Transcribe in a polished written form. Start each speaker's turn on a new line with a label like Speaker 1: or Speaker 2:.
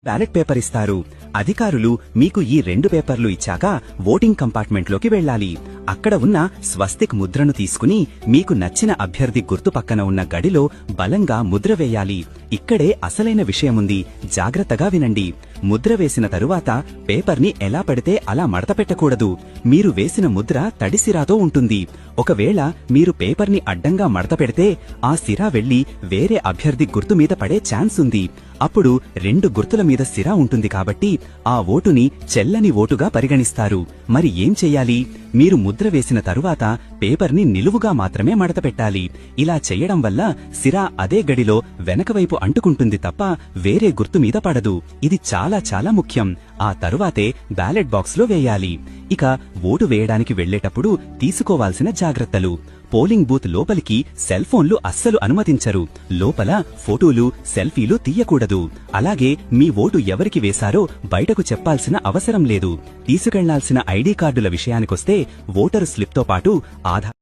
Speaker 1: Ballot paper ఇస్తారు. అధికారులు మీకు ఈ 2 పేపర్లు ఇచ్చాక ఓటింగ్ కంపార్ట్మెంట్లోకి వెళ్ళాలి. అక్కడ ఉన్న స్వస్తిక్ ముద్రను తీసుకుని మీకు నచ్చిన అభ్యర్థి గుర్తు పక్కన ఉన్న గడిలో బలంగా ముద్ర వేయాలి. ఇక్కడే అసలైన విషయముంది, జాగ్రత్తగా వినండి. ముద్ర వేసిన తరువాత పేపర్ని ఎలా పడితే అలా మడతపెట్టకూడదు. మీరు వేసిన ముద్ర తడి సిరాతో ఉంటుంది. ఒకవేళ మీరు పేపర్ని అడ్డంగా మడతపెడితే ఆ సిరా వెళ్లి వేరే అభ్యర్థి గుర్తు మీద పడే ఛాన్స్ ఉంది. అప్పుడు 2 గుర్తుల మీద సిరా ఉంటుంది కాబట్టి ఆ ఓటుని చెల్లని ఓటుగా పరిగణిస్తారు. మరి ఏం చెయ్యాలి? మీరు ముద్ర వేసిన తరువాత పేపర్ని నిలువుగా మాత్రమే మడతపెట్టాలి. ఇలా చెయ్యడం వల్ల సిరా అదే గడిలో వెనకవైపు అంటుకుంటుంది తప్ప వేరే గుర్తు మీద పడదు. ఇది చాలా చాలా ముఖ్యం. ఆ తరువాతే బ్యాలెట్ బాక్స్లో వేయాలి. ఇక ఓటు వేయడానికి వెళ్లేటప్పుడు తీసుకోవాల్సిన జాగ్రత్తలు. పోలింగ్ బూత్ లోపలికి సెల్ ఫోన్లు అస్సలు అనుమతించరు. లోపల ఫోటోలు, సెల్ఫీలు తీయకూడదు. అలాగే మీ ఓటు ఎవరికి వేశారో బయటకు చెప్పాల్సిన అవసరం లేదు. తీసుకెళ్లాల్సిన ఐడీ కార్డుల విషయానికొస్తే ఓటరు స్లిప్తో పాటు ఆధార్